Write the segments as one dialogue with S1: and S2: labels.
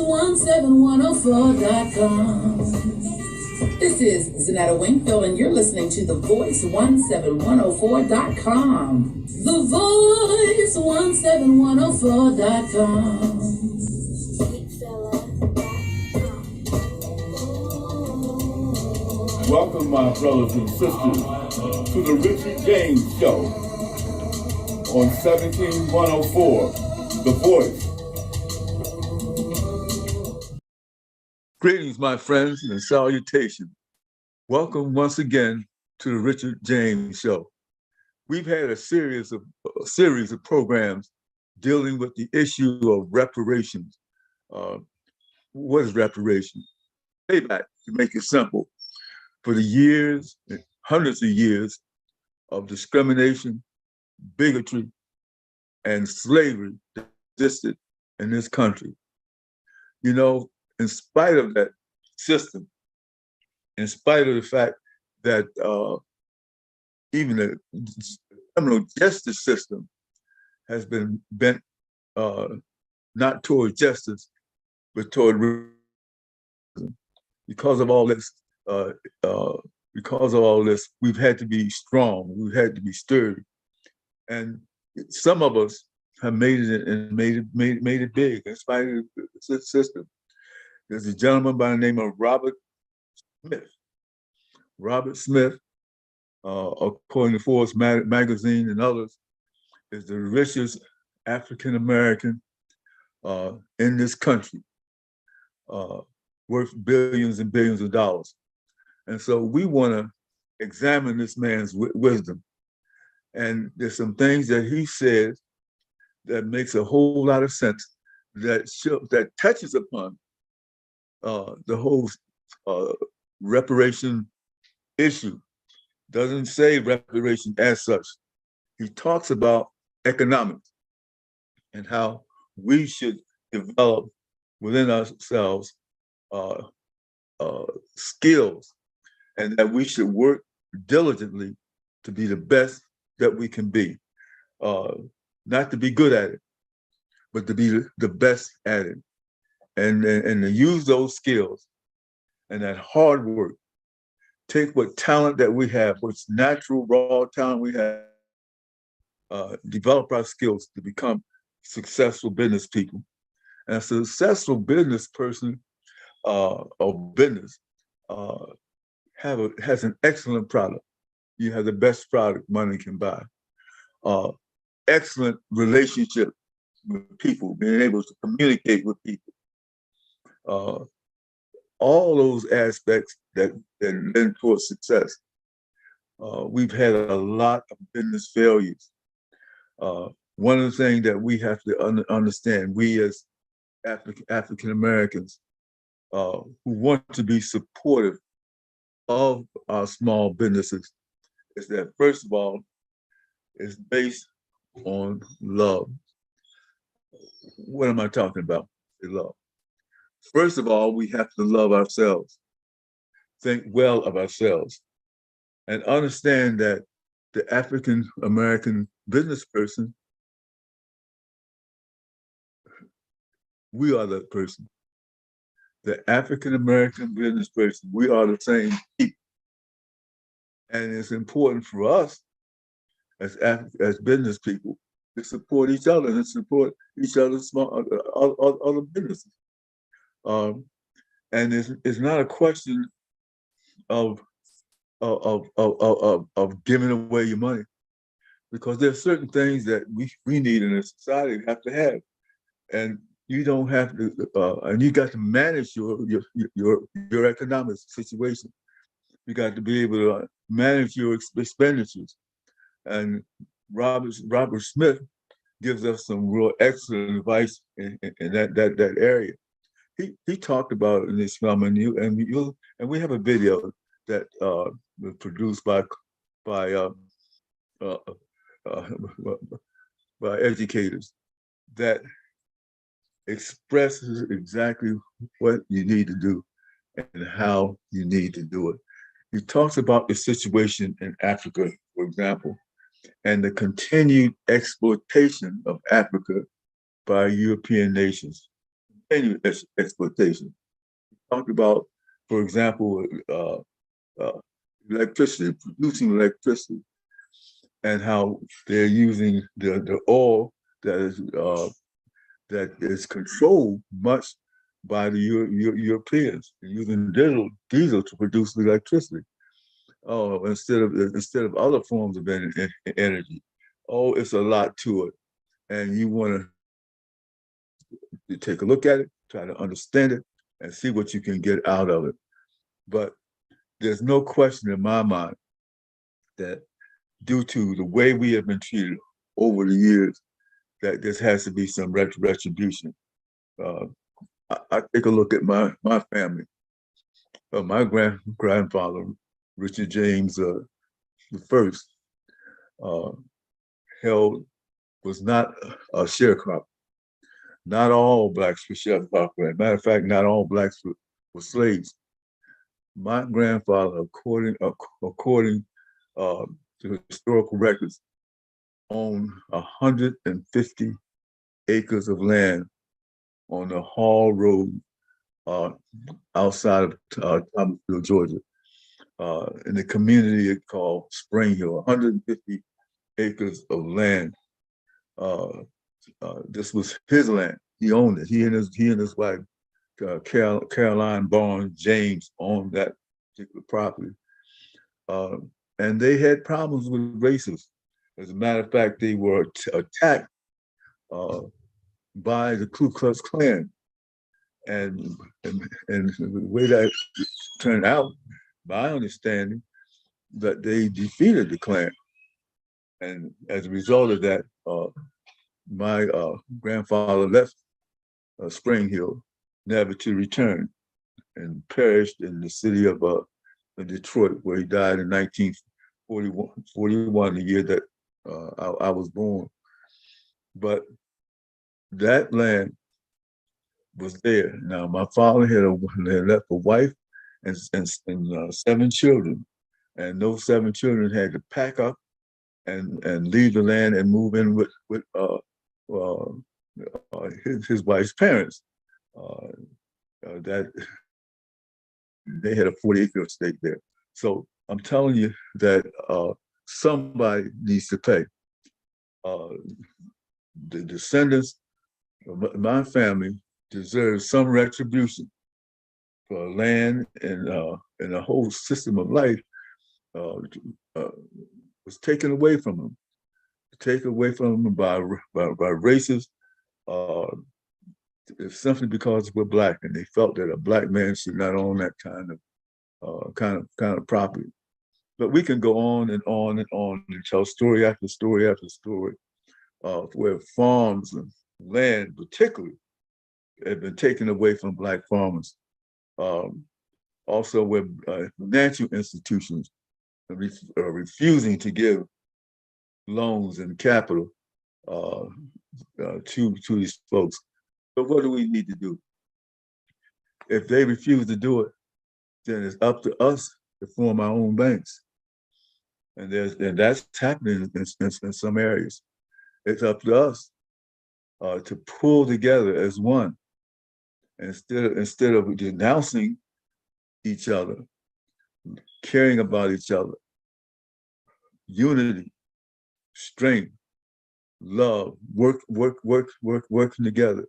S1: voice17104.com. This is Zanetta Wingfield, and you're listening to the voice17104.com. The voice17104.com.
S2: Welcome, my brothers and sisters, to the Richard James Show on 17104, The Voice. Greetings, my friends, and salutation. Welcome once again to the Richard James Show. We've had a series of programs dealing with the issue of reparations. What is reparations? Payback, to make it simple, for the years, hundreds of years of discrimination, bigotry, and slavery that existed in this country. You know, in spite of that system, in spite of the fact that even the criminal justice system has been bent not toward justice, but toward because of all this. Because of all this, we've had to be strong. We've had to be sturdy, and some of us have made it and made it big in spite of the system. There's a gentleman by the name of Robert Smith. Robert Smith, according to Forbes magazine and others, is the richest African American in this country, worth billions and billions of dollars. And so we want to examine this man's wisdom. And there's some things that he says that makes a whole lot of sense, that touches upon the whole reparation issue. Doesn't say reparation as such. He talks about economics and how we should develop within ourselves skills, and that we should work diligently to be the best that we can be. Not to be good at it, but to be the best at it. And to use those skills and that hard work, take what talent that we have, what's natural, raw talent we have, develop our skills to become successful business people. And a successful business person or business has an excellent product. You have the best product money can buy. Excellent relationship with people, being able to communicate with people. All those aspects that lend towards success. We've had a lot of business failures. One of the things that we have to understand, we as African Americans who want to be supportive of our small businesses, is that first of all, it's based on love. What am I talking about? Love. First of all, we have to love ourselves, think well of ourselves, and understand that the African American business person, we are that person. The African American business person, we are the same people. And it's important for us as business people to support each other and support each other's small other businesses. And it's not a question of giving away your money, because there's certain things that we need in a society have to have, and you don't have to, and you got to manage your economic situation. You got to be able to manage your expenditures. And Robert Smith gives us some real excellent advice in that area. He talked about it in this film, and we have a video that was produced by educators that expresses exactly what you need to do and how you need to do it. He talks about the situation in Africa, for example, and the continued exploitation of Africa by European nations. continued exploitation. Talked about, for example, uh, electricity, producing electricity, and how they're using the oil that is controlled much by the Europeans, using diesel to produce the electricity. Oh, instead of other forms of energy. Oh, it's a lot to it, and you want to take a look at it, try to understand it, and see what you can get out of it. But there's no question in my mind that due to the way we have been treated over the years, that this has to be some retribution. Uh, I take a look at my family. My grandfather, Richard James the first, uh, held was not a sharecropper. Not all blacks were sharecroppers. Matter of fact, not all blacks were slaves. My grandfather, according to historical records, owned 150 acres of land on the Hall Road uh, outside of Thomasville, Georgia, in the community called Spring Hill, 150 acres of land. This was his land. He owned it. He and his wife, Caroline Barnes James, owned that particular property. Uh, and they had problems with racists. As a matter of fact, they were attacked uh, by the Ku Klux Klan. And, and the way that turned out, my understanding, that they defeated the Klan. And as a result of that, my grandfather left Spring Hill, never to return, and perished in the city of Detroit, where he died in 1941, the year that I was born. But that land was there. Now, my father had left a wife and 7 children, and those 7 children had to pack up and leave the land and move in with his wife's parents. That they had a 40-acre estate there. So I'm telling you that somebody needs to pay. The descendants of my family deserve some retribution for land and the whole system of life was taken away from them. Taken away from them by racists, simply because we're black, and they felt that a black man should not own that kind of property. But we can go on and on and on and tell story after story after story where farms and land, particularly, have been taken away from black farmers. Also, where financial institutions are refusing to give loans and capital to these folks. So what do we need to do? If they refuse to do it, then it's up to us to form our own banks. And that's happening in some areas. It's up to us to pull together as one. Instead of denouncing each other, caring about each other, unity, strength, love, working together,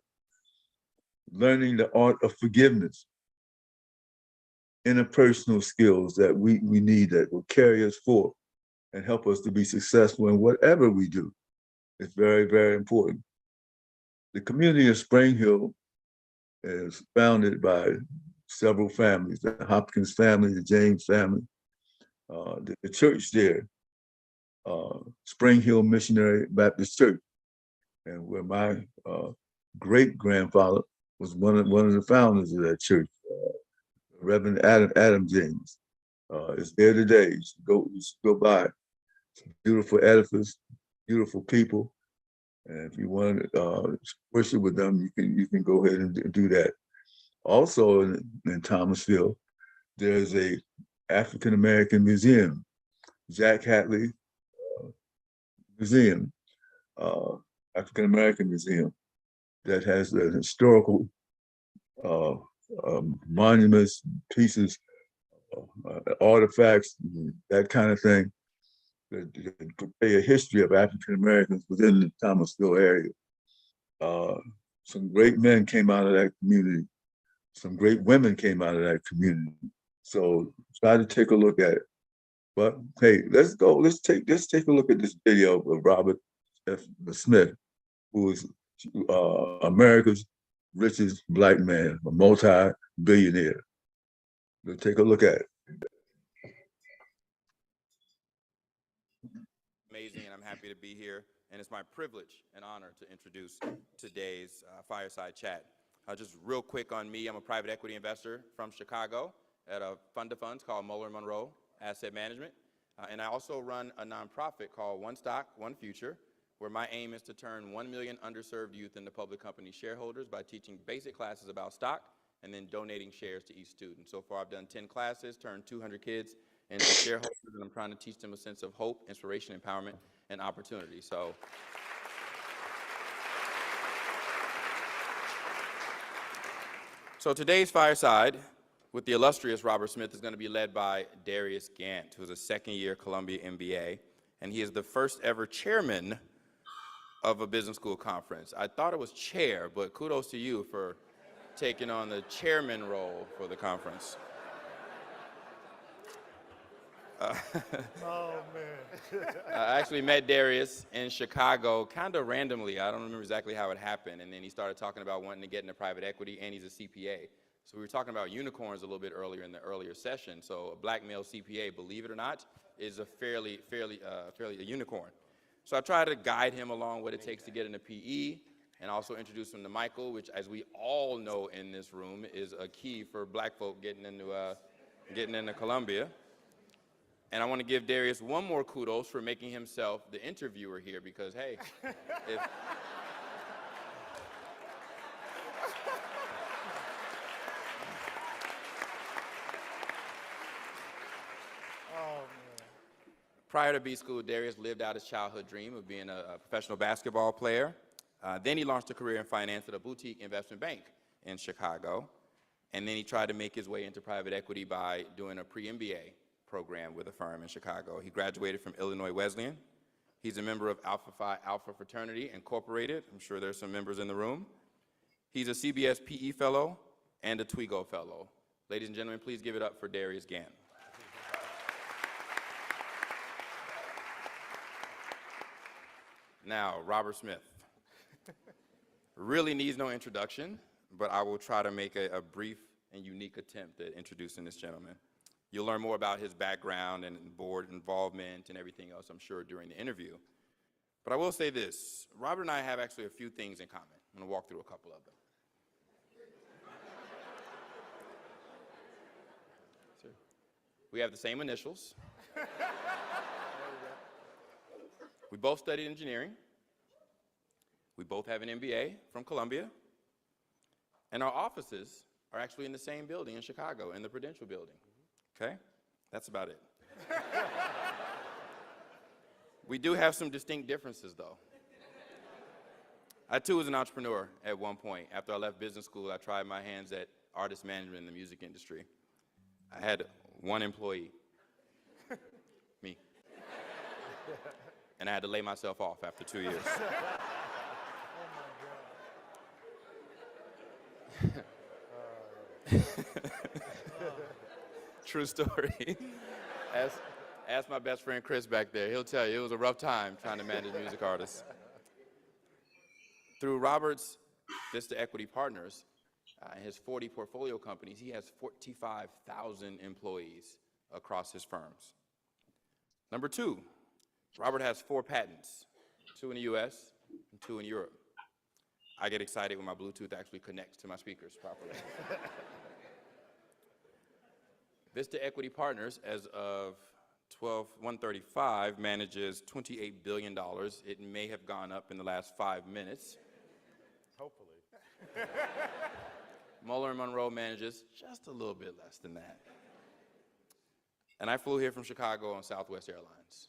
S2: learning the art of forgiveness, interpersonal skills that we need that will carry us forth and help us to be successful in whatever we do. It's very, very important. The community of Spring Hill is founded by several families, the Hopkins family, the James family, the church there, Spring Hill Missionary Baptist Church, and where my great-grandfather was one of the founders of that church, Reverend Adam James. It's there today. You should go by. It's a beautiful edifice, beautiful people. And if you want to worship with them, you can go ahead and do that. Also in Thomasville, there's a African American museum, Jack Hatley Museum, African American Museum, that has a historical uh, monuments, pieces, artifacts, that kind of thing, to portray a history of African Americans within the Thomasville area. Uh, some great men came out of that community. Some great women came out of that community. So try to take a look at it. But hey, let's go. Let's take a look at this video of Robert F. Smith, who is America's richest black man, a multi-billionaire. Let's take a look at it.
S3: Amazing, and I'm happy to be here. And it's my privilege and honor to introduce today's fireside chat. Just real quick on me, I'm a private equity investor from Chicago at a fund of funds called Muller & Monroe Asset Management. And I also run a nonprofit called One Stock, One Future, where my aim is to turn 1 million underserved youth into public company shareholders by teaching basic classes about stock and then donating shares to each student. So far, I've done 10 classes, turned 200 kids into shareholders, and I'm trying to teach them a sense of hope, inspiration, empowerment, and opportunity. So today's fireside with the illustrious Robert Smith is going to be led by Darius Gant, who's a second-year Columbia MBA, and he is the first ever chairman of a business school conference. I thought it was chair, but kudos to you for taking on the chairman role for the conference.
S4: Oh, man.
S3: I actually met Darius in Chicago kind of randomly. I don't remember exactly how it happened. And then he started talking about wanting to get into private equity, and he's a CPA. So we were talking about unicorns a little bit earlier in the earlier session. So a black male CPA, believe it or not, is a fairly a unicorn. So I try to guide him along what it takes to get into PE, and also introduce him to Michael, which, as we all know in this room, is a key for black folk getting into Columbia. And I want to give Darius one more kudos for making himself the interviewer here, because, hey, if...
S4: Oh, man.
S3: Prior to B School, Darius lived out his childhood dream of being a professional basketball player. Then he launched a career in finance at a boutique investment bank in Chicago. And then he tried to make his way into private equity by doing a pre-MBA program with a firm in Chicago. He graduated from Illinois Wesleyan. He's a member of Alpha Phi Alpha Fraternity Incorporated. I'm sure there's some members in the room. He's a CBS PE Fellow and a Twigo Fellow. Ladies and gentlemen, please give it up for Darius Gant. Now, Robert Smith really needs no introduction, but I will try to make a brief and unique attempt at introducing this gentleman. You'll learn more about his background and board involvement and everything else, I'm sure, during the interview. But I will say this, Robert and I have actually a few things in common. I'm going to walk through a couple of them. We have the same initials. We both studied engineering. We both have an MBA from Columbia. And our offices are actually in the same building in Chicago, in the Prudential Building. Okay? That's about it. We do have some distinct differences, though. I, too, was an entrepreneur at one point. After I left business school, I tried my hands at artist management in the music industry. I had one employee, me. And I had to lay myself off after 2 years. True story. Ask my best friend Chris back there. He'll tell you it was a rough time trying to manage music artists. Through Robert's Vista Equity Partners and his 40 portfolio companies, he has 45,000 employees across his firms. Number two, Robert has 4 patents, 2 in the US and 2 in Europe. I get excited when my Bluetooth actually connects to my speakers properly. Vista Equity Partners, as of 12/135, manages $28 billion. It may have gone up in the last 5 minutes.
S4: Hopefully.
S3: Muller & Monroe manages just a little bit less than that. And I flew here from Chicago on Southwest Airlines.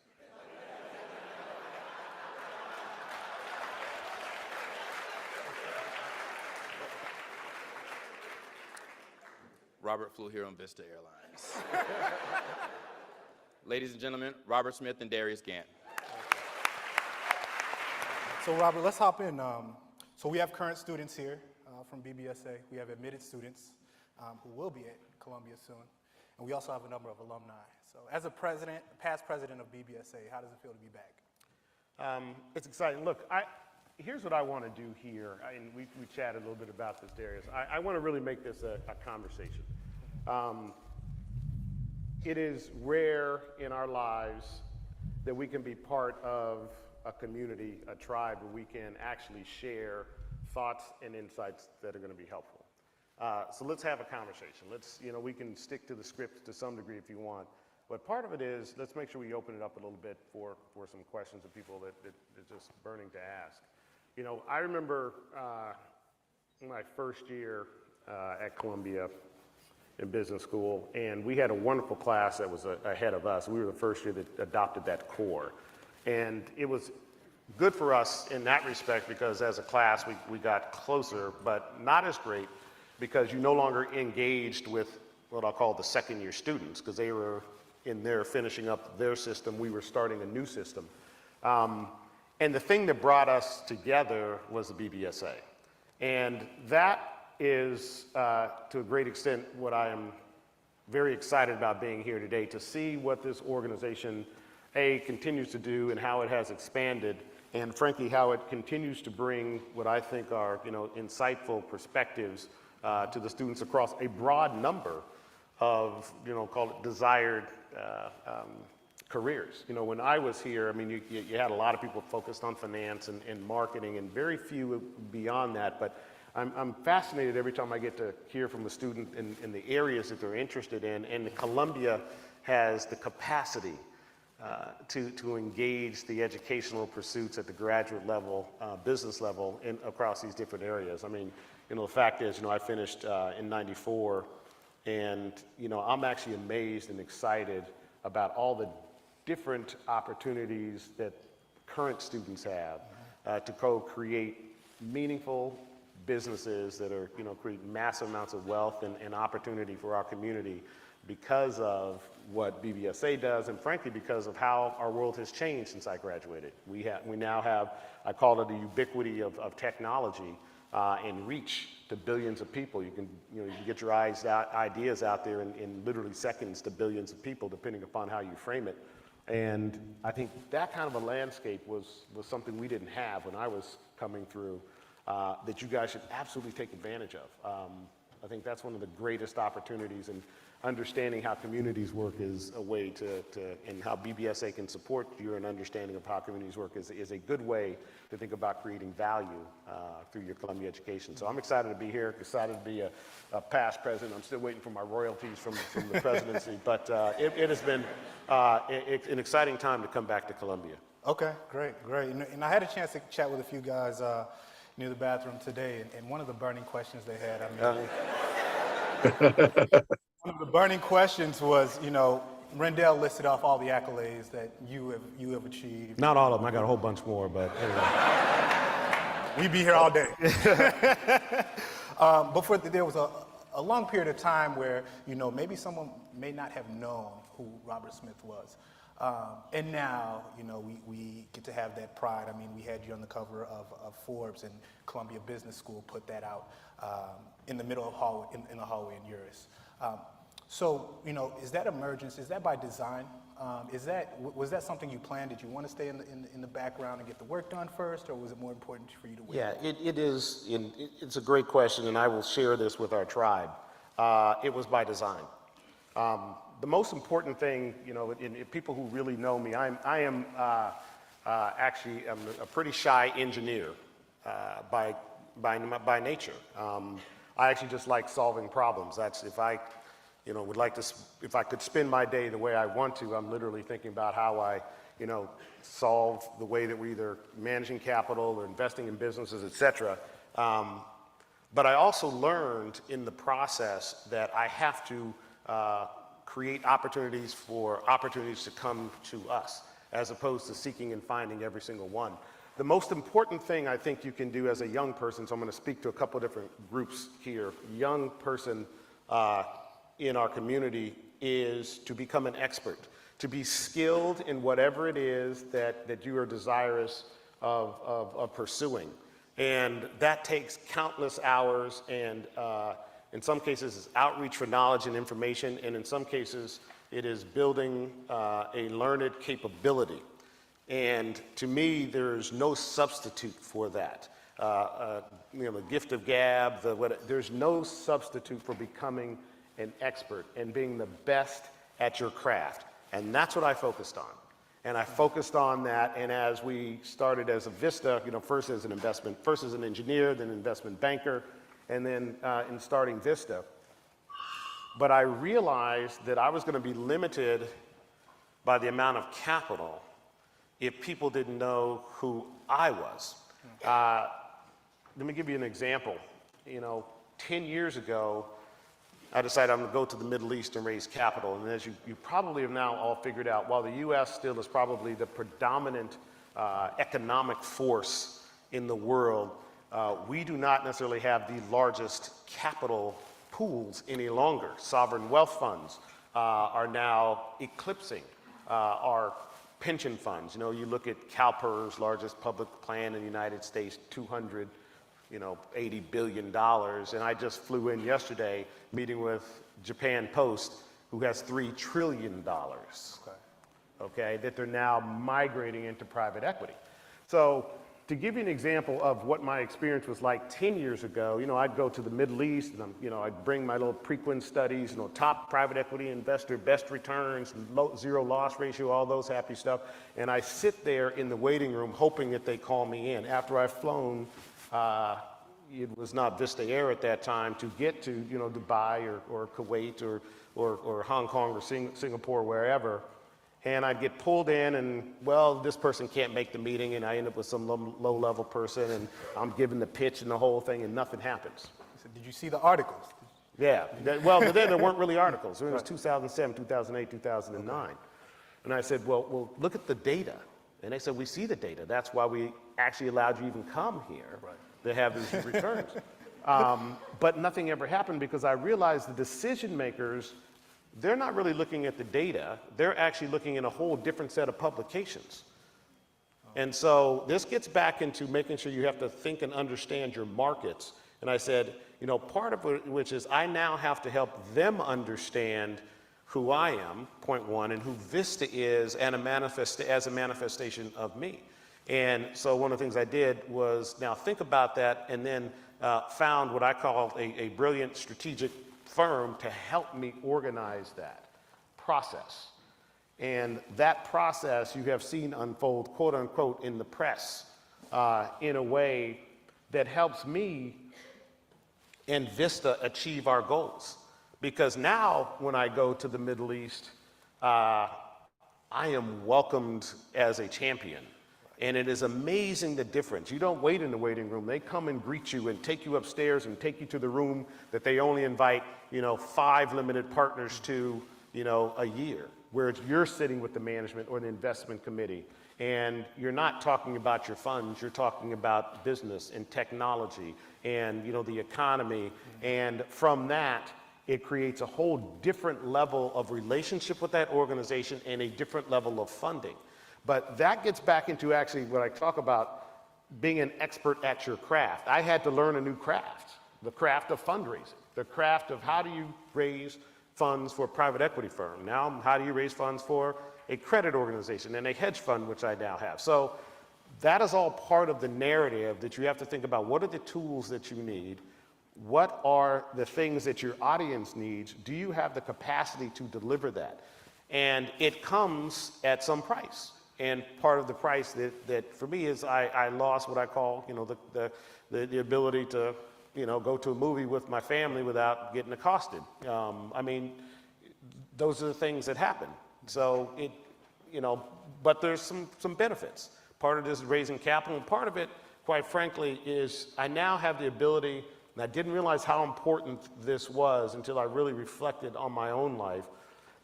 S3: Robert flew here on Vista Airlines. Ladies and gentlemen, Robert Smith and Darius Gant.
S4: So Robert, let's hop in. So we have current students here from BBSA. We have admitted students who will be at Columbia soon. And we also have a number of alumni. So as a president, past president of BBSA, how does it feel to be back?
S5: It's exciting. Look, here's what I want to do here, and we chatted a little bit about this, Darius. I want to really make this a conversation. It is rare in our lives that we can be part of a community, a tribe, where we can actually share thoughts and insights that are going to be helpful. So let's have a conversation. We can stick to the script to some degree if you want. But part of it is, let's make sure we open it up a little bit for some questions of people that are just burning to ask. I remember my first year at Columbia in business school, and we had a wonderful class that was ahead of us. We were the first year that adopted that core. And it was good for us in that respect because as a class, we got closer, but not as great because you no longer engaged with what I'll call the second year students, because they were in there finishing up their system. We were starting a new system. And the thing that brought us together was the BBSA. And that is, to a great extent, what I am very excited about being here today, to see what this organization, continues to do and how it has expanded, and frankly, how it continues to bring what I think are, insightful perspectives to the students across a broad number of, call it desired careers. When I was here, you had a lot of people focused on finance and marketing, and very few beyond that. But I'm fascinated every time I get to hear from a student in the areas that they're interested in, and Columbia has the capacity to engage the educational pursuits at the graduate level, business level, across these different areas. The fact is, I finished in '94, and I'm actually amazed and excited about all the different opportunities that current students have to co-create meaningful businesses that are, create massive amounts of wealth and opportunity for our community because of what BBSA does, and frankly, because of how our world has changed since I graduated. We now have, I call it the ubiquity of technology and reach to billions of people. You can get your ideas out there in literally seconds to billions of people, depending upon how you frame it. And I think that kind of a landscape was something we didn't have when I was coming through, that you guys should absolutely take advantage of. I think that's one of the greatest opportunities, and understanding how communities work is a way and how BBSA can support you, and understanding of how communities work is a good way to think about creating value through your Columbia education. So I'm excited to be here, excited to be a past president. I'm still waiting for my royalties from the presidency, but it has been an exciting time to come back to Columbia.
S4: Okay, great. And I had a chance to chat with a few guys near the bathroom today, and one of the burning questions they had, one of the burning questions was, Rendell listed off all the accolades that you have achieved.
S5: Not all of them. I got a whole bunch more, but anyway.
S4: We'd be here all day. But there was a long period of time where, maybe someone may not have known who Robert Smith was. And now, we get to have that pride. We had you on the cover of Forbes, and Columbia Business School put that out in the middle of in the hallway in Uris. So, is that emergence? Is that by design? Was that something you planned? Did you want to stay in the background and get the work done first, or was it more important for you to wait?
S5: Yeah, it is. It's a great question, and I will share this with our tribe. It was by design. The most important thing, in people who really know me, I am actually a pretty shy engineer by nature. I actually just like solving problems. That's if I could spend my day the way I want to, I'm literally thinking about how I, solve the way that we're either managing capital or investing in businesses, et cetera. But I also learned in the process that I have to create opportunities to come to us, as opposed to seeking and finding every single one. The most important thing I think you can do as a young person, so I'm going to speak to a couple of different groups here. Young person, in our community is to become an expert, to be skilled in whatever it is that you are desirous of pursuing. And that takes countless hours, and in some cases it's outreach for knowledge and information, and in some cases it is building a learned capability. And to me, there's no substitute for that. The gift of gab, there's no substitute for becoming an expert and being the best at your craft. And that's what I focused on. And I focused on that, and as we started as a Vista, first as an engineer, then investment banker, and then in starting Vista. But I realized that I was going to be limited by the amount of capital if people didn't know who I was. Let me give you an example. 10 years ago, I decided I'm going to go to the Middle East and raise capital. And as you probably have now all figured out, while the U.S. still is probably the predominant economic force in the world, we do not necessarily have the largest capital pools any longer. Sovereign wealth funds are now eclipsing our pension funds. You look at CalPERS, largest public plan in the United States, $280 billion. And I just flew in yesterday meeting with Japan Post, who has $3 trillion, okay, that they're now migrating into private equity. So to give you an example of what my experience was like 10 years ago, I'd go to the Middle East and I'd bring my little Preqin studies, top private equity investor, best returns, zero loss ratio, all those happy stuff. And I sit there in the waiting room hoping that they call me in. After I've flown, it was not Vista Air at that time, to get to Dubai or Kuwait or Hong Kong or Singapore, wherever. And I'd get pulled in and, this person can't make the meeting, and I end up with some low-level person, and I'm giving the pitch and the whole thing, and nothing happens.
S4: So did you see the articles?
S5: Yeah. But then there weren't really articles. It was 2007, 2008, 2009. And I said, well, look at the data. And they said, we see the data. That's why we actually allowed you even come here to have these returns. But nothing ever happened because I realized the decision makers, they're not really looking at the data. They're actually looking at a whole different set of publications. And so this gets back into making sure you have to think and understand your markets. And I said, part of it, which is I now have to help them understand who I am, point one, and who Vista is as a manifestation of me. And so one of the things I did was now think about that, and then found what I call a brilliant strategic firm to help me organize that process. And that process you have seen unfold, quote unquote, in the press in a way that helps me and Vista achieve our goals. Because now when I go to the Middle East, I am welcomed as a champion. And it is amazing the difference. You don't wait in the waiting room. They come and greet you and take you upstairs and take you to the room that they only invite, 5 limited partners to, a year, where you're sitting with the management or the investment committee. And you're not talking about your funds, you're talking about business and technology and, the economy. And from that, it creates a whole different level of relationship with that organization and a different level of funding. But that gets back into actually what I talk about being an expert at your craft. I had to learn a new craft, the craft of fundraising, the craft of how do you raise funds for a private equity firm. Now, how do you raise funds for a credit organization and a hedge fund, which I now have. So that is all part of the narrative that you have to think about. What are the tools that you need? What are the things that your audience needs? Do you have the capacity to deliver that? And it comes at some price. And part of the price that for me is I lost what I call, the ability to, go to a movie with my family without getting accosted. Those are the things that happen. So but there's some benefits. Part of this is raising capital, and part of it, quite frankly, is I now have the ability, and I didn't realize how important this was until I really reflected on my own life,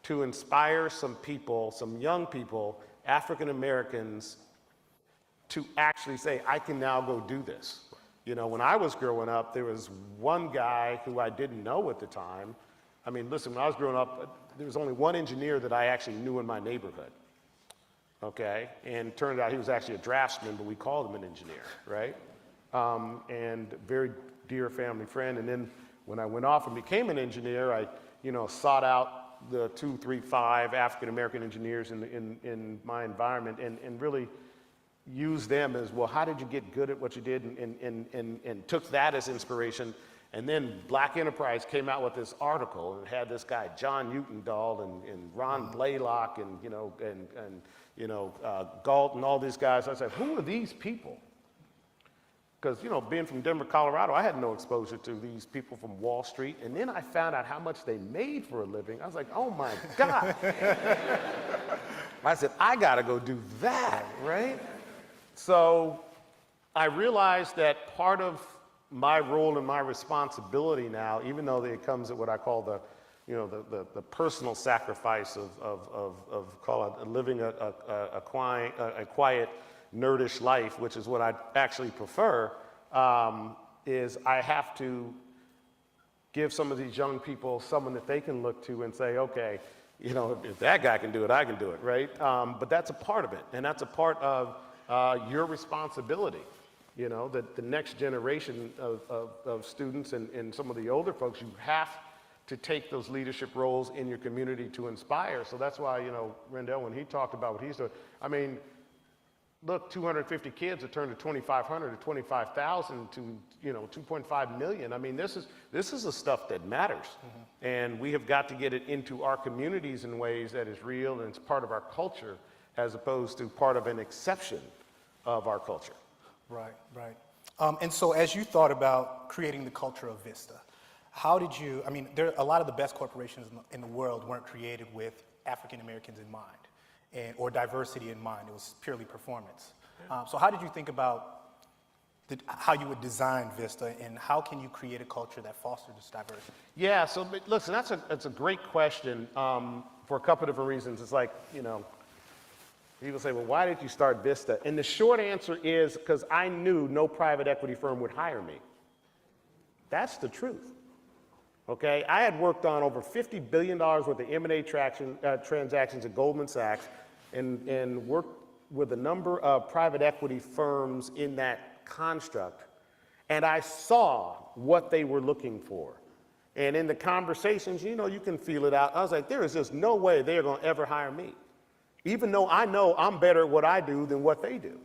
S5: to inspire some people, some young people, African Americans, to actually say, I can now go do this. When I was growing up, there was one guy who I didn't know at the time I mean, listen, when I was growing up, there was only one engineer that I actually knew in my neighborhood, okay? And it turned out he was actually a draftsman, but we called him an engineer, right? And very dear family friend. And then when I went off and became an engineer, I, sought out the 2, 3, 5 African-American engineers in my environment and really used them as, well, how did you get good at what you did, and took that as inspiration. And then Black Enterprise came out with this article and had this guy, John Utendahl and Ron Blaylock and Galt and all these guys. I said, who are these people? Because, being from Denver, Colorado, I had no exposure to these people from Wall Street. And then I found out how much they made for a living. I was like, oh my God. I said, I gotta go do that, right? So I realized that part of my role and my responsibility now, even though it comes at what I call the personal sacrifice of call it living a quiet, nerdish life, which is what I actually prefer, is I have to give some of these young people someone that they can look to and say, okay, if that guy can do it, I can do it, right? But that's a part of it, and that's a part of your responsibility. That the next generation of students and some of the older folks, you have to take those leadership roles in your community to inspire. So that's why, Rendell, when he talked about what he's doing, I mean, look, 250 kids have turned to 2,500 to 25,000 to 2.5 million. I mean, this is the stuff that matters, and we have got to get it into our communities in ways that is real and it's part of our culture, as opposed to part of an exception of our culture.
S4: Right, right. And so as you thought about creating the culture of Vista, how did you, I mean, a lot of the best corporations in the world weren't created with African Americans in mind or diversity in mind. It was purely performance. So how did you think about how you would design Vista, and how can you create a culture that fosters this diversity?
S5: Yeah, so listen, that's a great question for a couple of different reasons. It's like, people say, well, why did you start Vista? And the short answer is because I knew no private equity firm would hire me. That's the truth. Okay, I had worked on over $50 billion worth of M&A transactions at Goldman Sachs and worked with a number of private equity firms in that construct. And I saw what they were looking for. And in the conversations, you can feel it out. I was like, there is just no way they're going to ever hire me, even though I know I'm better at what I do than what they do.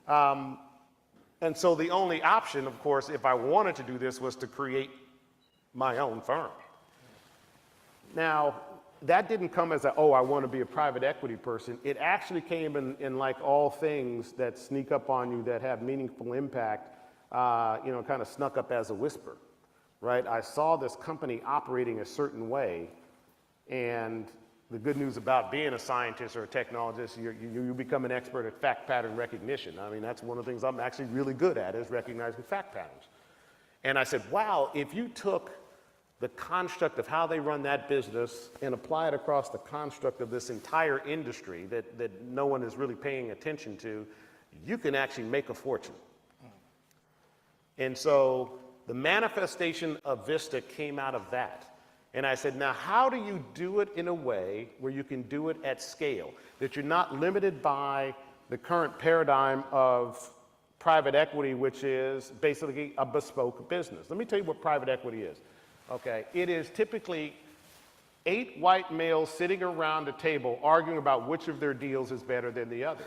S5: And so the only option, of course, if I wanted to do this, was to create my own firm. Now, that didn't come as I want to be a private equity person. It actually came in like all things that sneak up on you that have meaningful impact, kind of snuck up as a whisper, right? I saw this company operating a certain way, and the good news about being a scientist or a technologist, you become an expert at fact pattern recognition. I mean, that's one of the things I'm actually really good at, is recognizing fact patterns. And I said, wow, if you took the construct of how they run that business and apply it across the construct of this entire industry that no one is really paying attention to, you can actually make a fortune. And so the manifestation of Vista came out of that. And I said, now how do you do it in a way where you can do it at scale, that you're not limited by the current paradigm of private equity, which is basically a bespoke business. Let me tell you what private equity is. Okay, it is typically 8 white males sitting around a table arguing about which of their deals is better than the others.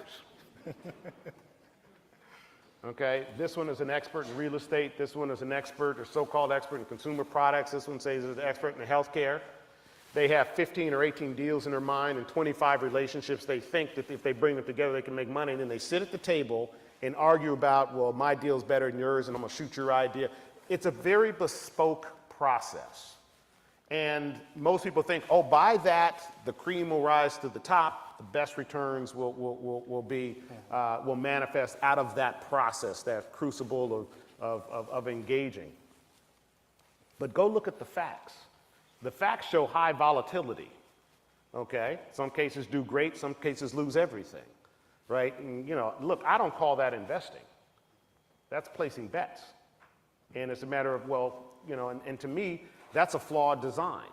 S5: Okay, this one is an expert in real estate, this one is an expert or so-called expert in consumer products, this one says is an expert in healthcare. They have 15 or 18 deals in their mind and 25 relationships they think that if they bring them together they can make money, and then they sit at the table and argue about, well, my deal's better than yours and I'm gonna shoot your idea. It's a very bespoke process. And most people think, oh, by that, the cream will rise to the top, the best returns will manifest out of that process, that crucible of engaging. But go look at the facts. The facts show high volatility, okay? Some cases do great, some cases lose everything, right? And, look, I don't call that investing. That's placing bets. And it's a matter of, well, and to me, that's a flawed design.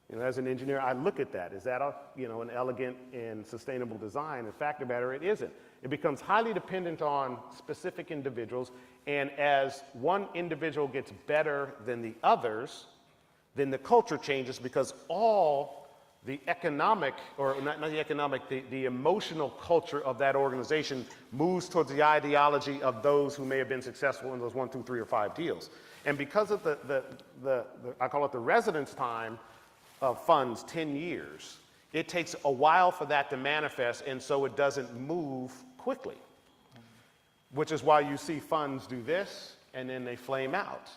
S5: You know, as an engineer, I look at that. Is that a, you know, an elegant and sustainable design? The fact of the matter, it isn't. It becomes highly dependent on specific individuals, and as one individual gets better than the others, then the culture changes, because all the economic, or not the economic, the emotional culture of that organization moves towards the ideology of those who may have been successful in those 1, 2, 3, or 5 deals. And because of I call it the residence time of funds, 10 years, it takes a while for that to manifest, and so it doesn't move quickly, which is why you see funds do this and then they flame out,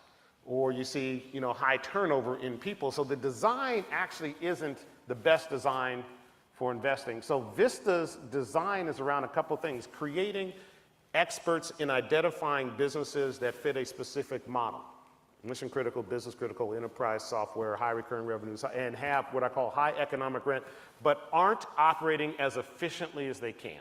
S5: or you see, you know, high turnover in people. So the design actually isn't the best design for investing. So Vista's design is around a couple things: creating experts in identifying businesses that fit a specific model, mission critical, business critical, enterprise software, high recurring revenues, and have what I call high economic rent, but aren't operating as efficiently as they can.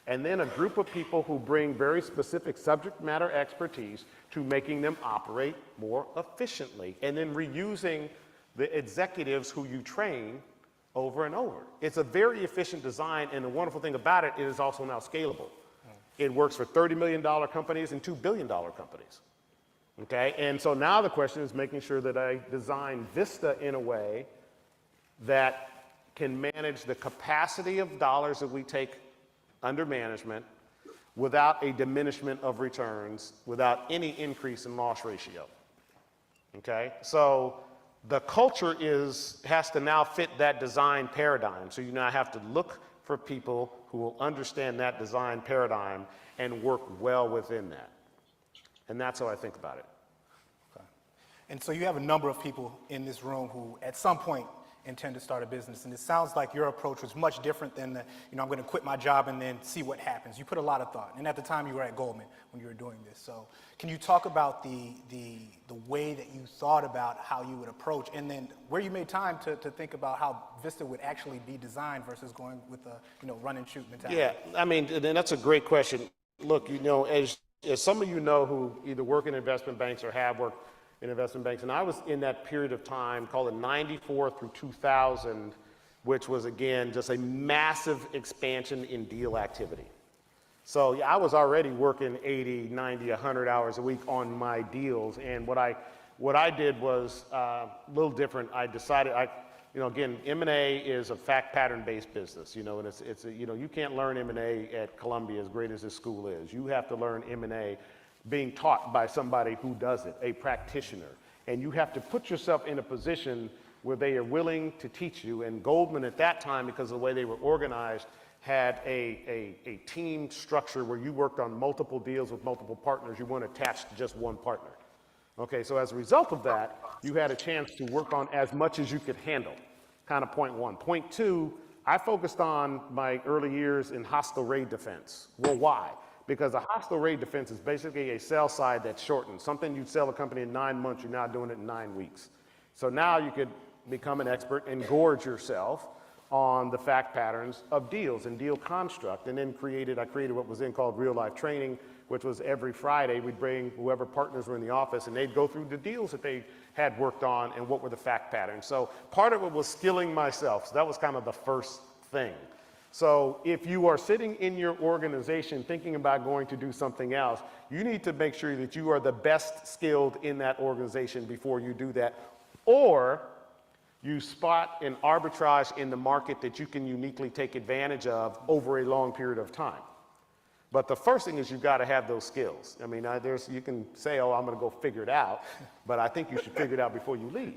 S5: And then a group of people who bring very specific subject matter expertise to making them operate more efficiently, and then reusing the executives who you train over and over. It's a very efficient design, and the wonderful thing about it, it is also now scalable. It works for $30 million companies and $2 billion companies. Okay, and so now the question is making sure that I design Vista in a way that can manage the capacity of dollars that we take under management without a diminishment of returns, without any increase in loss ratio. Okay, so the culture has to now fit that design paradigm. So you now have to look for people who will understand that design paradigm and work well within that. And that's how I think about it.
S4: Okay. And so you have a number of people in this room who at some point intend to start a business, and it sounds like your approach was much different than the, you know, I'm going to quit my job and then see what happens. You put a lot of thought, and at the time you were at Goldman when you were doing this. So can you talk about the way that you thought about how you would approach, and then where you made time to think about how Vista would actually be designed versus going with a, you know, run and shoot mentality?
S5: Yeah, I mean, and that's a great question. Look, you know, as some of you know who either work in investment banks or have worked in investment banks, and I was in that period of time, called it 94 through 2000, which was, again, just a massive expansion in deal activity. So yeah, I was already working 80, 90, 100 hours a week on my deals, and what I did was a little different. I decided, you know, again, M&A is a fact pattern based business, you know, and it's you know, you can't learn M&A at Columbia, as great as this school is. You have to learn M&A being taught by somebody who does it, a practitioner. And you have to put yourself in a position where they are willing to teach you. And Goldman at that time, because of the way they were organized, had a team structure where you worked on multiple deals with multiple partners. You weren't attached to just one partner. Okay, so as a result of that, you had a chance to work on as much as you could handle, kind of point one. Point two, I focused on my early years in hostile raid defense. Well, why? Because a hostile raid defense is basically a sell side that's shortened. Something you'd sell a company in 9 months, you're now doing it in 9 weeks. So now you could become an expert and gorge yourself on the fact patterns of deals and deal construct, and then I created what was then called real life training, which was every Friday we'd bring whoever partners were in the office, and they'd go through the deals that they had worked on and what were the fact patterns. So part of it was skilling myself. So that was kind of the first thing. So if you are sitting in your organization thinking about going to do something else, you need to make sure that you are the best skilled in that organization before you do that, or you spot an arbitrage in the market that you can uniquely take advantage of over a long period of time. But the first thing is you've got to have those skills. I mean, you can say, oh, I'm going to go figure it out, but I think you should figure it out before you leave.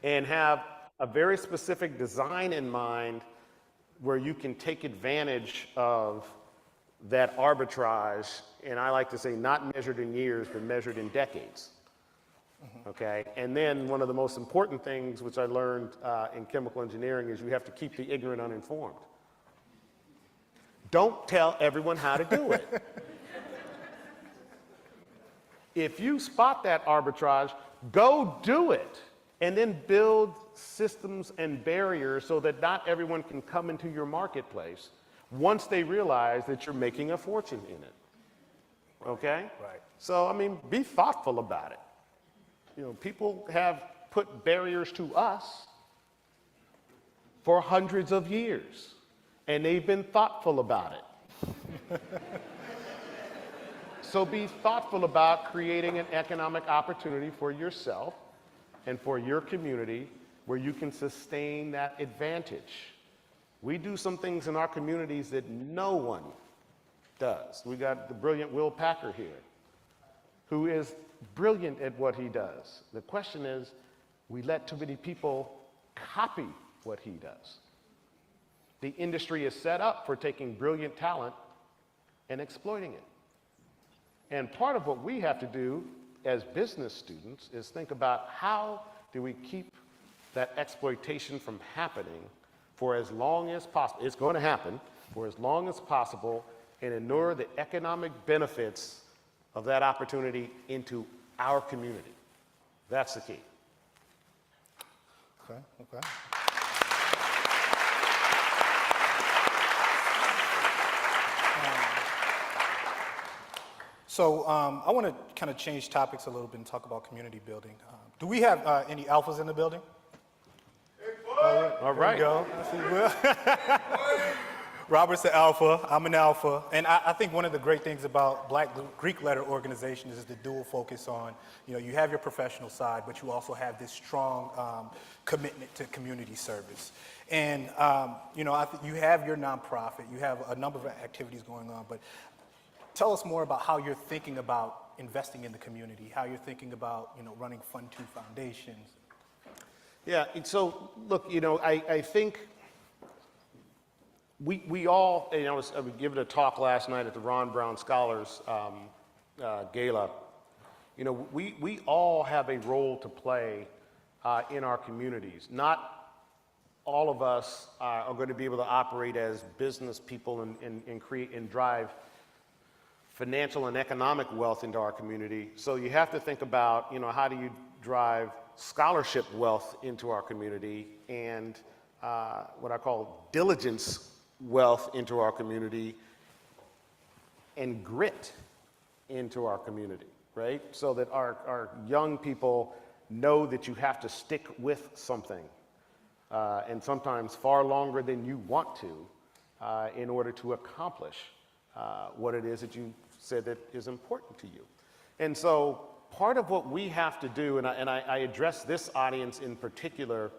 S5: And have a very specific design in mind where you can take advantage of that arbitrage, and I like to say not measured in years, but measured in decades. Okay, and then one of the most important things which I learned in chemical engineering is you have to keep the ignorant uninformed. Don't tell everyone how to do it. If you spot that arbitrage, go do it, and then build systems and barriers so that not everyone can come into your marketplace once they realize that you're making a fortune in it. Okay?
S4: Right.
S5: So, I mean, be thoughtful about it. You know, people have put barriers to us for hundreds of years, and they've been thoughtful about it. So be thoughtful about creating an economic opportunity for yourself and for your community where you can sustain that advantage. We do some things in our communities that no one does. We got the brilliant Will Packer here, who is brilliant at what he does. The question is, we let too many people copy what he does. The industry is set up for taking brilliant talent and exploiting it. And part of what we have to do as business students is think about how do we keep that exploitation from happening for as long as possible. It's going to happen for as long as possible and inure the economic benefits of that opportunity into our community. That's the key.
S4: Okay. So I want to kind of change topics a little bit and talk about community building. Do we have any alphas in the building?
S5: All right.
S4: There we go. I see Will. Robert's the alpha. I'm an alpha. And I think one of the great things about Black Greek letter organizations is the dual focus on, you have your professional side, but you also have this strong commitment to community service. And, I think you have your nonprofit. You have a number of activities going on. But tell us more about how you're thinking about investing in the community, how you're thinking about, running Fund 2 foundations.
S5: Yeah, and so look, I think we all, I was giving a talk last night at the Ron Brown Scholars Gala. We all have a role to play in our communities. Not all of us are going to be able to operate as business people and create and drive financial and economic wealth into our community. So you have to think about, how do you drive scholarship wealth into our community and what I call diligence wealth into our community and grit into our community, right? So that our young people know that you have to stick with something and sometimes far longer than you want to in order to accomplish what it is that you said that is important to you. And so part of what we have to do, and I address this audience in particular,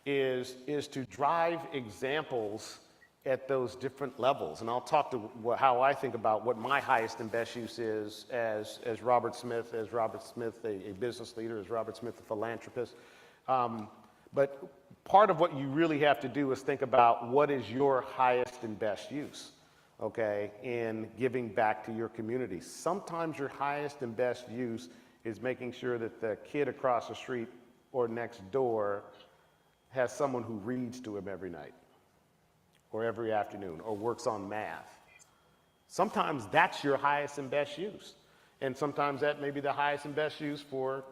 S5: is to drive examples at those different levels. And I'll talk to how I think about what my highest and best use is as Robert Smith, a business leader, as Robert Smith, a philanthropist. But part of what you really have to do is think about what is your highest and best use, okay, in giving back to your community. Sometimes your highest and best use is making sure that the kid across the street or next door has someone who reads to him every night or every afternoon or works on math. Sometimes that's your highest and best use. And sometimes that may be the highest and best use for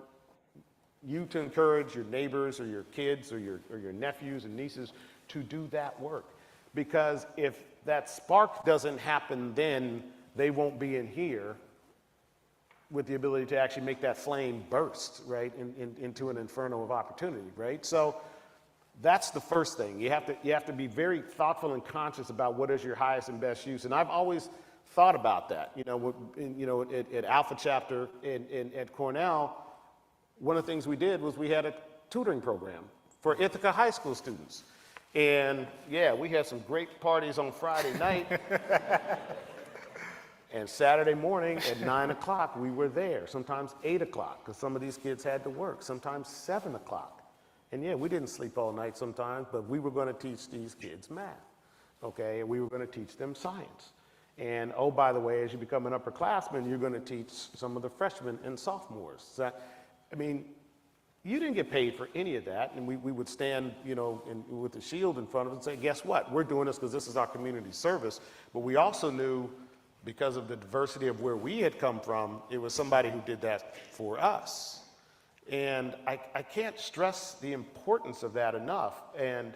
S5: you to encourage your neighbors or your kids or your nephews and nieces to do that work. Because if that spark doesn't happen then, they won't be in here with the ability to actually make that flame burst, right, into an inferno of opportunity, right? So that's the first thing. You have to be very thoughtful and conscious about what is your highest and best use. And I've always thought about that. At Alpha Chapter at Cornell, one of the things we did was we had a tutoring program for Ithaca High School students. And yeah, we had some great parties on Friday night. And Saturday morning at 9 o'clock, we were there, sometimes 8 o'clock, because some of these kids had to work, sometimes 7 o'clock. And yeah, we didn't sleep all night sometimes, but we were going to teach these kids math, okay? And we were going to teach them science. And oh, by the way, as you become an upperclassman, you're going to teach some of the freshmen and sophomores. So, I mean, you didn't get paid for any of that, and we would stand, with the shield in front of us and say, guess what? We're doing this because this is our community service. But we also knew, because of the diversity of where we had come from, it was somebody who did that for us. And I can't stress the importance of that enough. And,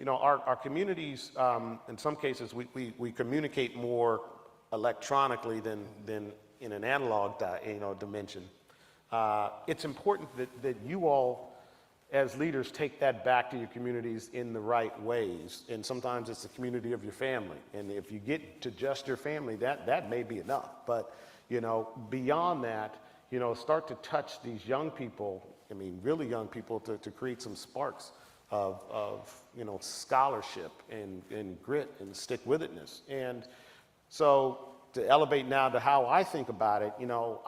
S5: our communities, in some cases, we communicate more electronically than in an analog dimension. It's important that you all as leaders, take that back to your communities in the right ways. And sometimes it's the community of your family. And if you get to just your family, that may be enough. But, you know, beyond that, you know, start to touch these young people, I mean, really young people, to create some sparks of you know, scholarship and grit and stick-with-itness. And so to elevate now to how I think about it, you know,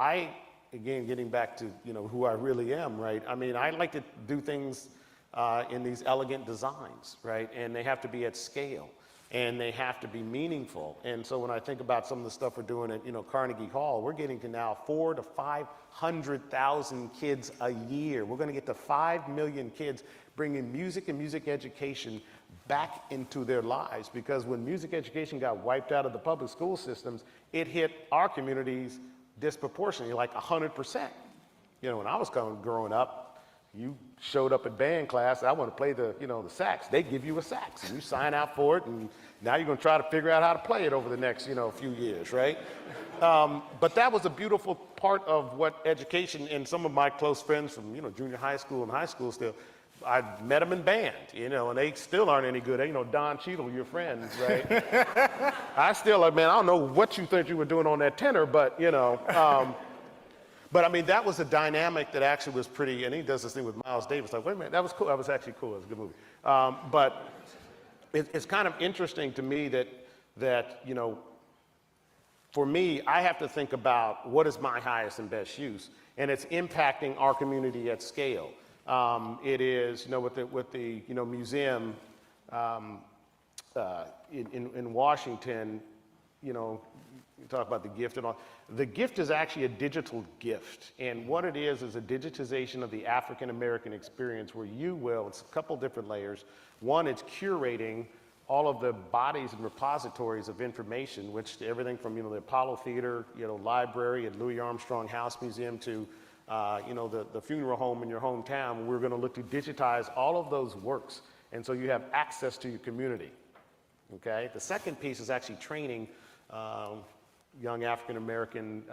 S5: again, getting back to, you know, who I really am, right? I mean, I like to do things in these elegant designs, right? And they have to be at scale, and they have to be meaningful. And so when I think about some of the stuff we're doing at, you know, Carnegie Hall, we're getting to now 400,000 to 500,000 kids a year. We're going to get to 5 million kids, bringing music and music education back into their lives. Because when music education got wiped out of the public school systems, it hit our communities disproportionately, like 100%. You know, when I was growing up, you showed up at band class, I want to play the, you know, the sax. They give you a sax, and you sign out for it, and now you're going to try to figure out how to play it over the next, you know, few years, right? But that was a beautiful part of what education, and some of my close friends from, you know, junior high school and high school still, I met them in band, you know, and they still aren't any good. You know, Don Cheadle, your friends, right? I still, like, man, I don't know what you think you were doing on that tenor, but, you know. But I mean, that was a dynamic that actually was pretty, and he does this thing with Miles Davis, like, wait a minute, that was cool. That was actually cool. It was a good movie. But it's kind of interesting to me that, you know, for me, I have to think about what is my highest and best use, and it's impacting our community at scale. It is, you know, with the you know, museum in Washington, you know, you talk about the gift and all. The gift is actually a digital gift, and what it is a digitization of the African American experience, where you will, it's a couple different layers. One, it's curating all of the bodies and repositories of information, which everything from, you know, the Apollo Theater, you know, library and Louis Armstrong House Museum to you know, the funeral home in your hometown. We're going to look to digitize all of those works, and so you have access to your community. Okay. The second piece is actually training young African American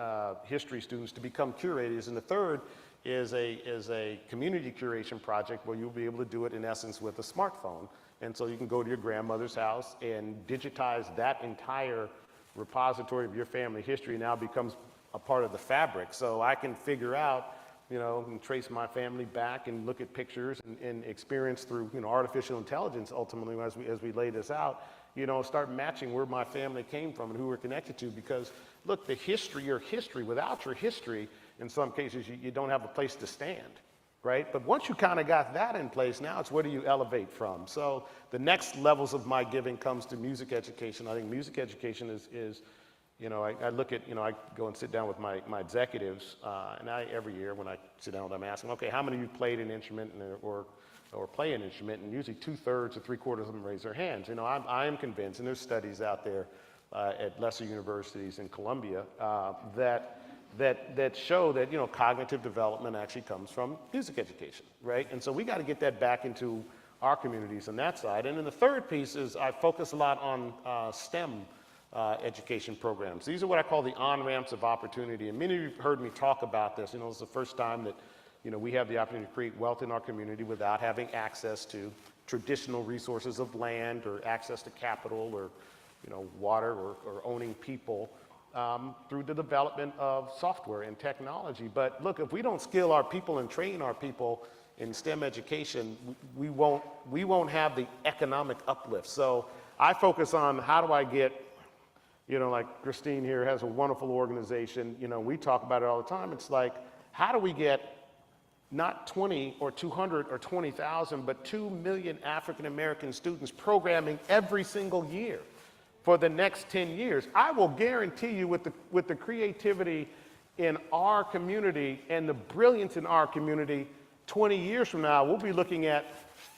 S5: history students to become curators, and the third is a community curation project where you'll be able to do it in essence with a smartphone, and so you can go to your grandmother's house and digitize that entire repository of your family history. Now becomes a part of the fabric. So I can figure out, you know, and trace my family back and look at pictures and experience through, you know, artificial intelligence ultimately as we lay this out, you know, start matching where my family came from and who we're connected to. Because look, the history, your history, without your history, in some cases you don't have a place to stand, right? But once you kind of got that in place, now it's where do you elevate from? So the next levels of my giving comes to music education. I think music education is you know, I look at, you know, I go and sit down with my executives, and every year when I sit down with them, I ask them, okay, how many of you played an instrument or play an instrument? And usually 2/3 to 3/4 of them raise their hands. You know, I am convinced, and there's studies out there at lesser universities in Columbia that show that, you know, cognitive development actually comes from music education, right? And so we got to get that back into our communities on that side. And then the third piece is I focus a lot on STEM education programs. These are what I call the on-ramps of opportunity. And many of you have heard me talk about this. You know, it's the first time that, you know, we have the opportunity to create wealth in our community without having access to traditional resources of land or access to capital or, you know, water or owning people through the development of software and technology. But look, if we don't skill our people and train our people in STEM education, we won't have the economic uplift. So I focus on how do I get, you know, like Christine here has a wonderful organization. You know, we talk about it all the time. It's like, how do we get not 20 or 200 or 20,000, but 2 million African American students programming every single year for the next 10 years? I will guarantee you with the creativity in our community and the brilliance in our community, 20 years from now, we'll be looking at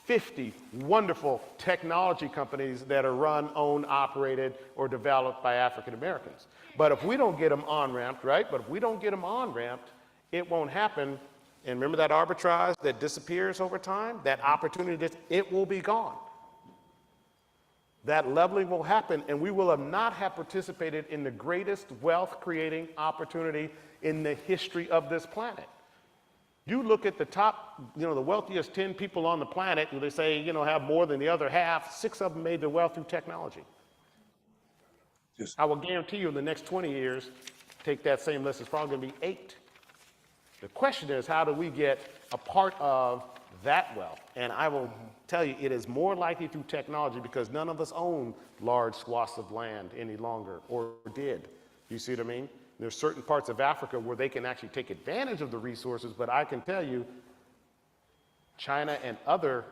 S5: 50 wonderful technology companies that are run, owned, operated, or developed by African Americans. But if we don't get them on-ramped, right? But if we don't get them on-ramped, it won't happen. And remember that arbitrage that disappears over time? That opportunity, it will be gone. That leveling will happen, and we will not have participated in the greatest wealth-creating opportunity in the history of this planet. You look at the top, the wealthiest 10 people on the planet, and they say, have more than the other half. 6 of them made their wealth through technology.
S2: Yes.
S5: I will guarantee you in the next 20 years, take that same list, it's probably going to be 8. The question is, how do we get a part of that wealth? And I will tell you, it is more likely through technology because none of us own large swaths of land any longer, or did. You see what I mean? There's certain parts of Africa where they can actually take advantage of the resources, but I can tell you, China and other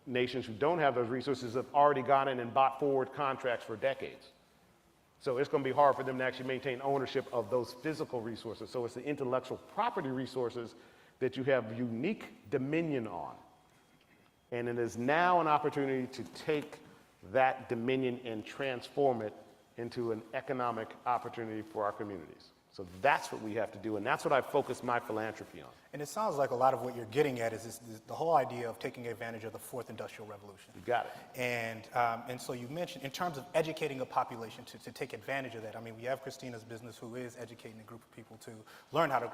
S5: nations who don't have those resources have already gone in and bought forward contracts for decades. So it's going to be hard for them to actually maintain ownership of those physical resources. So it's the intellectual property resources that you have unique dominion on. And it is now an opportunity to take that dominion and transform it into an economic opportunity for our communities. So that's what we have to do, and that's what I focus my philanthropy on.
S4: And it sounds like a lot of what you're getting at is the whole idea of taking advantage of the fourth industrial revolution.
S5: You got it.
S4: And so you mentioned, in terms of educating a population to take advantage of that, I mean, we have Christina's business who is educating a group of people to learn how to